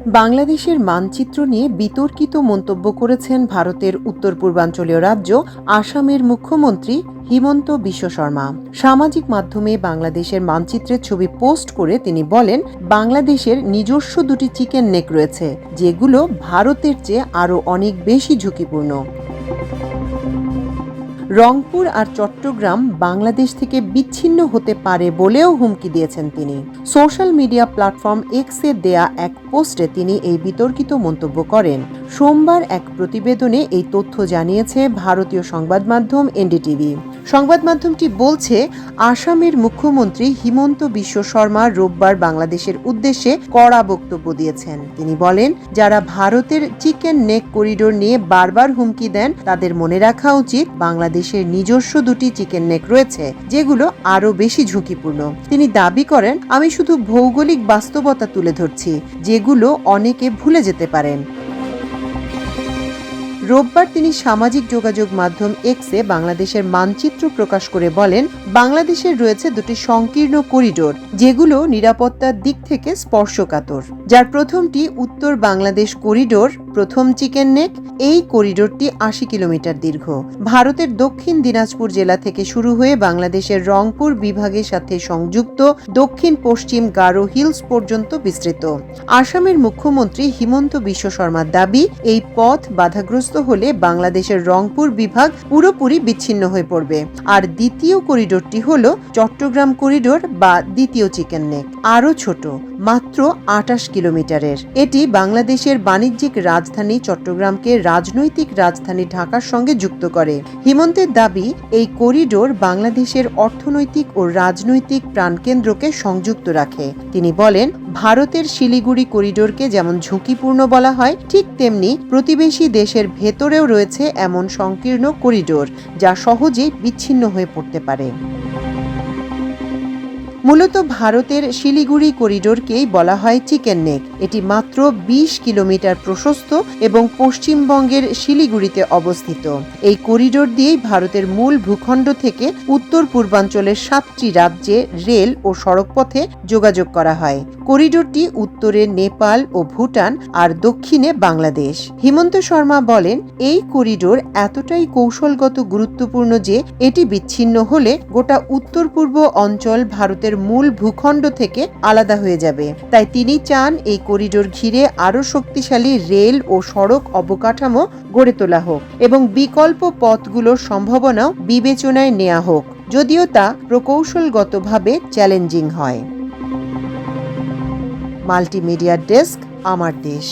বাংলাদেশের মানচিত্র নিয়ে বিতর্কিত মন্তব্য করেছেন ভারতের উত্তর পূর্বাঞ্চলীয় রাজ্য আসামের মুখ্যমন্ত্রী হিমন্ত বিশ্ব শর্মা। সামাজিক মাধ্যমে বাংলাদেশের মানচিত্রের ছবি পোস্ট করে তিনি বলেন, বাংলাদেশের নিজস্ব দুটি চিকেন নেক রয়েছে, যেগুলো ভারতের চেয়ে আরও অনেক বেশি ঝুঁকিপূর্ণ। রংপুর আর চট্টগ্রাম বাংলাদেশ থেকে বিচ্ছিন্ন হতে পারে বলেও হুমকি দিয়েছেন তিনি। সোশ্যাল মিডিয়া প্ল্যাটফর্ম এক্সে দেয়া এক পোস্টে তিনি এই বিতর্কিত মন্তব্য করেন। সোমবার এক প্রতিবেদনে এই তথ্য জানিয়েছে ভারতীয় সংবাদ মাধ্যম এনডিটিভি। সংবাদ মাধ্যমটি বলছে, আসামের মুখ্যমন্ত্রী হিমন্ত বিশ্ব শর্মা রোববার বাংলাদেশের উদ্দেশ্যে কড়া বক্তব্য দিয়েছেন। তিনি বলেন, যারা ভারতের চিকেন নেক করিডোর নিয়ে বারবার হুমকি দেন, তাদের মনে রাখা উচিত বাংলাদেশের নিজস্ব দুটি চিকেন নেক রয়েছে, যেগুলো আরও বেশি ঝুঁকিপূর্ণ। তিনি দাবি করেন, আমি শুধু ভৌগোলিক বাস্তবতা তুলে ধরছি, যেগুলো অনেকে ভুলে যেতে পারেন। রোববার তিনি সামাজিক যোগাযোগ মাধ্যম এক্সে বাংলাদেশের মানচিত্র প্রকাশ করে বলেন, বাংলাদেশের রয়েছে দুটি সংকীর্ণ করিডোর, যেগুলো নিরাপত্তার দিক থেকে স্পর্শকাতর। যার প্রথমটি উত্তর বাংলাদেশ করিডোর, প্রথম চিকেন নেক। এই করিডোরটি ৮০ কিলোমিটার দীর্ঘ। ভারতের দক্ষিণ দিনাজপুর জেলা থেকে শুরু হয়ে বাংলাদেশের রংপুর বিভাগের সাথে সংযুক্ত দক্ষিণ পশ্চিম গারো হিলস পর্যন্ত বিস্তৃত। আসামের মুখ্যমন্ত্রী হিমন্ত বিশ্ব শর্মার দাবি, এই পথ বাধাগ্রস্ত হলে বাংলাদেশের রংপুর বিভাগ পুরোপুরি বিচ্ছিন্ন হয়ে পড়বে। আর দ্বিতীয় করিডোরটি হল চট্টগ্রাম করিডোর বা দ্বিতীয় চিকেন নেক, আরও ছোট, মাত্র ২৮ কিলোমিটারের। এটি বাংলাদেশের বাণিজ্যিক রাজধানী চট্টগ্রামকে রাজনৈতিক রাজধানী ঢাকার সঙ্গে যুক্ত করে। হিমন্তের দাবি, এই করিডোর বাংলাদেশের অর্থনৈতিক ও রাজনৈতিক প্রাণকেন্দ্রকে সংযুক্ত রাখে। তিনি বলেন, ভারতের শিলিগুড়ি করিডোরকে যেমন ঝুঁকিপূর্ণ বলা হয়, ঠিক তেমনি প্রতিবেশী দেশের ভেতরেও রয়েছে এমন সংকীর্ণ করিডোর, যা সহজেই বিচ্ছিন্ন হয়ে পড়তে পারে। মূলত ভারতের শিলিগুড়ি করিডোরকেই বলা হয় চিকেন নেক। এটি মাত্র ২০ কিলোমিটার প্রশস্ত এবং পশ্চিমবঙ্গের শিলিগুড়িতে অবস্থিত। এই করিডোর দিয়েই ভারতের মূল ভূখণ্ড থেকে উত্তর পূর্বাঞ্চলের ৭টি রাজ্যে রেল ও সড়কপথে যোগাযোগ করা হয়। করিডোরটি উত্তরে নেপাল ও ভুটান আর দক্ষিণে বাংলাদেশ। হিমন্ত শর্মা বলেন, এই করিডোর এতটাই কৌশলগত গুরুত্বপূর্ণ যে এটি বিচ্ছিন্ন হলে গোটা উত্তর পূর্ব অঞ্চল ভারতের মূল ভূখণ্ড থেকে আলাদা হয়ে যাবে। তাই তিনি চান এই করিডোর ঘিরে আরও শক্তিশালী রেল ও সড়ক অবকাঠামো গড়ে তোলা হোক এবং বিকল্প পথগুলোর সম্ভাবনাও বিবেচনায় নেওয়া হোক, যদিও তা প্রকৌশলগতভাবে চ্যালেঞ্জিং হয়। মাল্টিমিডিয়া ডেস্ক, আমার দেশ।